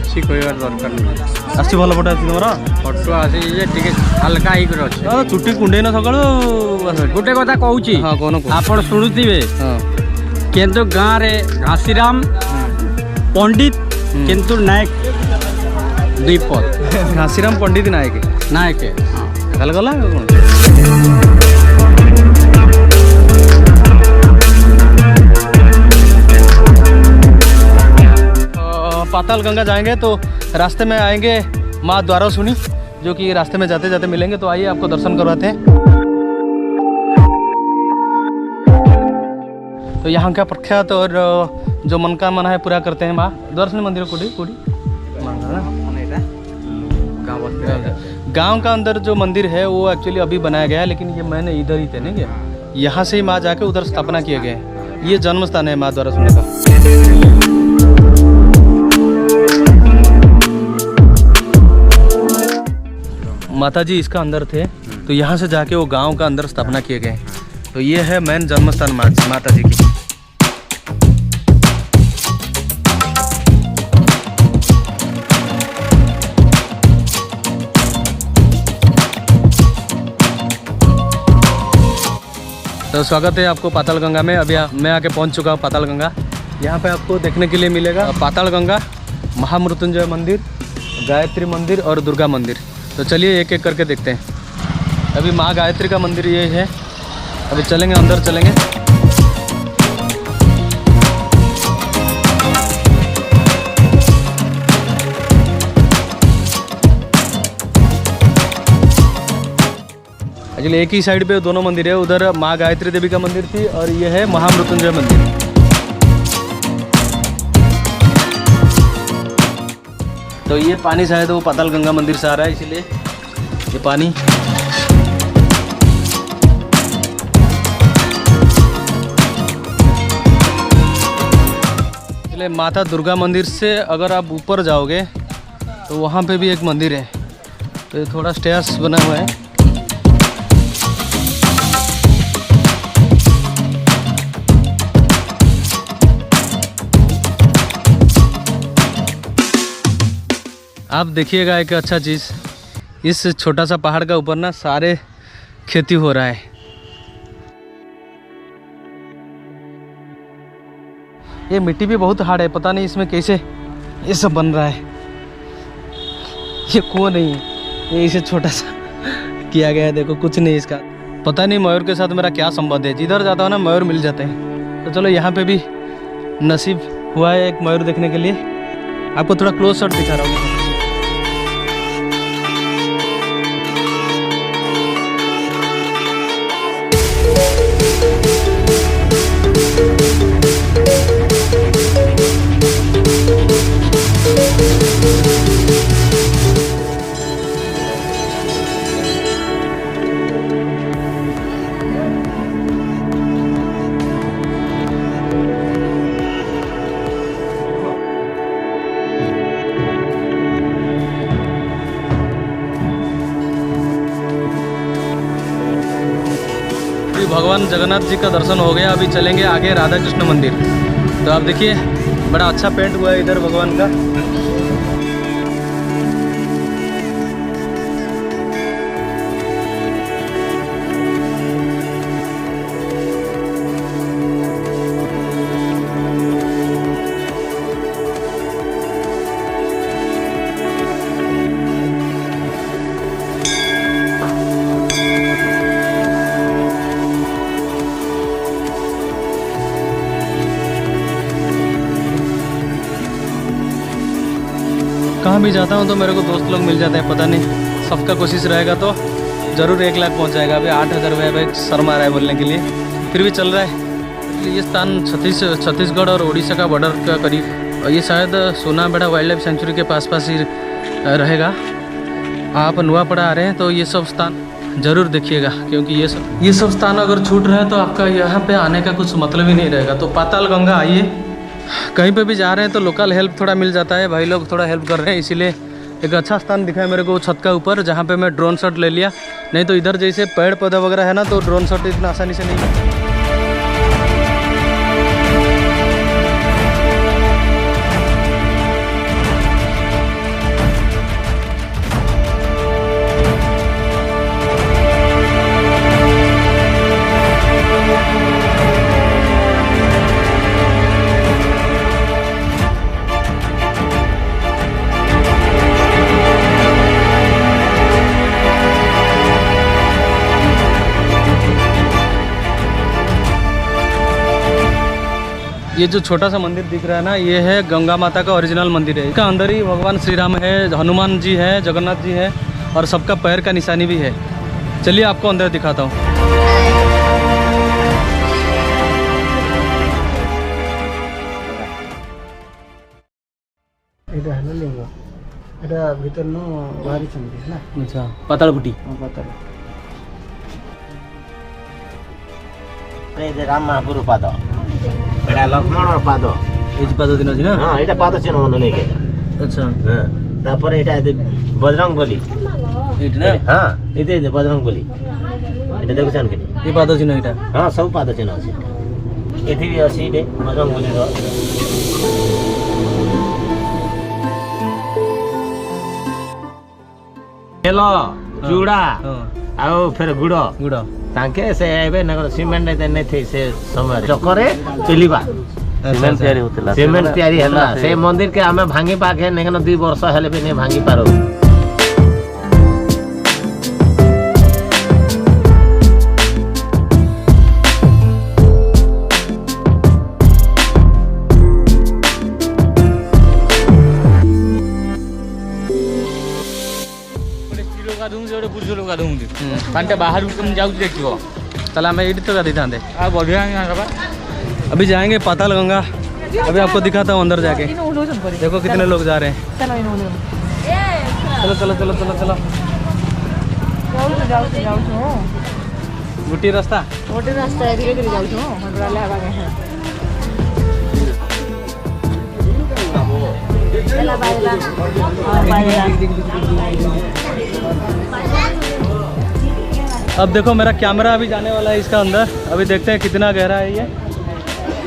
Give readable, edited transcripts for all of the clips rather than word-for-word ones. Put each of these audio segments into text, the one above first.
କିଛି କହିବାର ଦରକାର ନାହିଁ। ଆସିଛି ଭଲ ଫଟୋ ଆସିଛି ତୁମର? ଫଟୋ ଆସିଛି ଯେ ଟିକେ ହାଲକା ହେଇକରି ଅଛି। ଚୁଟି କୁଣ୍ଡେଇ ନା ସକାଳୁ। ଗୋଟେ କଥା କହୁଛି, ହଁ କହୁନ, ଆପଣ ଶୁଣୁଥିବେ, କିନ୍ତୁ ଗାଁରେ ଘାସିରାମ ପଣ୍ଡିତ କିନ୍ତୁ ନାୟକ ଦୁଇ ପଦ। ଘାସିରାମ ପଣ୍ଡିତ ନାୟକ ନାୟକ ତାହେଲେ ଗଲା କ'ଣ? पाताल गंगा जाएंगे तो रास्ते में आएंगे माँ द्वारा सुनी, जो कि रास्ते में जाते जाते मिलेंगे। तो आइए आपको दर्शन करवाते हैं। तो यहाँ का प्रख्यात और जो मनोकामना है पूरा करते हैं माँ द्वारा सुनी मंदिर कुड़ी कुड़ी गांव का अंदर जो मंदिर है वो एक्चुअली अभी बनाया गया है, लेकिन ये मैंने इधर ही थे नहीं, यहाँ से ही माँ जाके उधर स्थापना किए गए। ये जन्म स्थान है माँ द्वारा सुनी का। माता जी इसका अंदर थे, तो यहाँ से जाके वो गांव का अंदर स्थापना किए गए। तो ये है मेन जन्म स्थान माता जी की। तो स्वागत है आपको पाताल गंगा में। अभी मैं आके पहुँच चुका हूँ पाताल गंगा। यहाँ पे आपको देखने के लिए मिलेगा पाताल गंगा, महामृत्युंजय मंदिर, गायत्री मंदिर और दुर्गा मंदिर। तो चलिए एक एक करके देखते हैं। अभी माँ गायत्री का मंदिर ये है, अभी चलेंगे अंदर चलेंगे। एक्चुअली एक ही साइड पे दोनों मंदिर है, उधर माँ गायत्री देवी का मंदिर थी और ये है महामृत्युंजय मंदिर। तो ये पानी शायद वो पाताल गंगा मंदिर से आ रहा है, इसीलिए ये पानी। इसलिए माता दुर्गा मंदिर से अगर आप ऊपर जाओगे तो वहाँ पे भी एक मंदिर है। तो ये थोड़ा स्टेयर्स बना हुआ है। आप देखिएगा एक अच्छा चीज़, इस छोटा सा पहाड़ का ऊपर ना सारे खेती हो रहा है। ये मिट्टी भी बहुत हार्ड है, पता नहीं इसमें कैसे ये सब बन रहा है। ये कुआं नहीं है, ये इसे छोटा सा किया गया है। देखो कुछ नहीं इसका। पता नहीं मयूर के साथ मेरा क्या संबंध है, जिधर जाता हूँ ना मयूर मिल जाते हैं। तो चलो यहाँ पे भी नसीब हुआ है एक मयूर देखने के लिए। आपको थोड़ा क्लोज शॉट दिखा रहा हूँ। भगवान जगन्नाथ जी का दर्शन हो गया। अभी चलेंगे आगे राधा कृष्ण मंदिर। तो आप देखिए बड़ा अच्छा पेंट हुआ है इधर भगवान का। कहाँ भी जाता हूँ तो मेरे को दोस्त लोग मिल जाते हैं, पता नहीं सबका कोशिश रहेगा तो ज़रूर 1 लाख पहुँच जाएगा। अभी 8,000 रुपये भाई शर्म आ रहा है बोलने के लिए, फिर भी चल रहा है। ये स्थान छत्तीसगढ़ और उड़ीसा का बॉर्डर का करीब, ये शायद सोनाबेड़ा वाइल्ड लाइफ सेंचुरी के पास ही रहेगा। आप नुआपड़ा आ रहे हैं तो ये सब स्थान ज़रूर देखिएगा, क्योंकि ये सब स्थान अगर छूट रहे हैं तो आपका यहाँ पे आने का कुछ मतलब ही नहीं रहेगा। तो पाताल गंगा आइए, कहीं पे भी जा रहे हैं तो लोकल हेल्प थोड़ा मिल जाता है, भाई लोग थोड़ा हेल्प कर रहे हैं, इसीलिए एक अच्छा स्थान दिखा है मेरे को छत का ऊपर, जहाँ पे मैं ड्रोन शॉट ले लिया। नहीं तो इधर जैसे पेड़ पौधा वगैरह है ना, तो ड्रोन शॉट इतना आसानी से नहीं। ये जो छोटा सा मंदिर दिख रहा है ना, ये है गंगा माता का ओरिजिनल मंदिर है। इसका अंदर ही भगवान श्री राम है, हनुमान जी है, जगन्नाथ जी है और सबका पैर का निशानी भी है। चलिए आपको अंदर दिखाता हूँ। अच्छा, पातालपुटी। राम महापुर पाद एटा लक्ष्मण पाद एज पाद दिन अछि ना। हां एटा पाद चिन्ह मन नै के। अच्छा हां तापर एटा बजरंग बली एट ना। हां एते बजरंग बली एटा देखो छन के ये पाद चिन्ह एटा। हां सब पाद चिन्ह अछि, एथि भी अछि बे बजरंग बली रो। हेलो चूड़ा आओ फिर गुड़ तांके से एबे नगर सीमेंट नै थे से समय चक्करे चलीबा सीमेंट तयारी होतला, सीमेंट तयारी हला से मंदिर के हमें भांगी पाके नेकन 2 वर्ष हेले भी नै भांगी पारो। बाहर देखो चला मैं एडिट तो गाती था बढ़िया। अभी जाएंगे पाताल गंगा, अभी आपको दिखाता हूँ अंदर जाके। देखो कितने लोग जा रहे हैं। चलो चलो चलो चलो चलो। गोटे रास्ता अब देखो मेरा कैमरा अभी जाने वाला है इसका अंदर, अभी देखते हैं कितना गहरा है ये।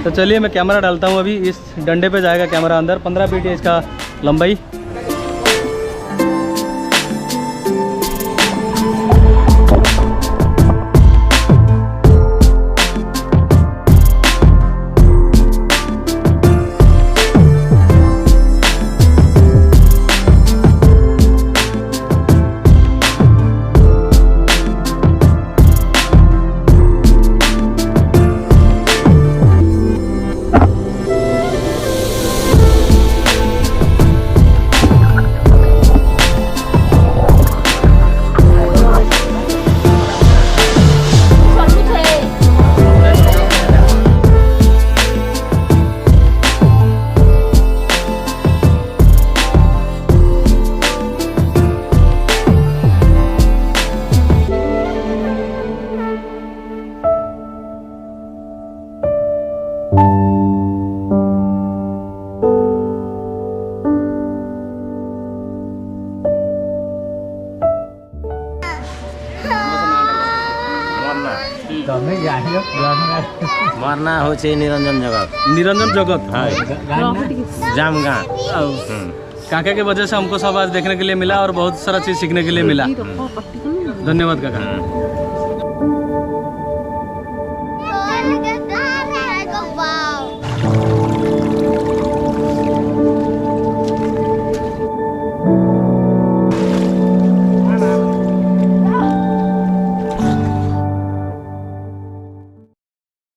तो चलिए मैं कैमरा डालता हूँ, अभी इस डंडे पे जाएगा कैमरा अंदर। 15 फीट है इसका लंबाई। मरना हो निरंजन जगत। निरंजन जगत जाम गाँव। काका के वजह से हमको सब आज देखने के लिए मिला और बहुत सारा चीज़ सीखने के लिए मिला। धन्यवाद काका।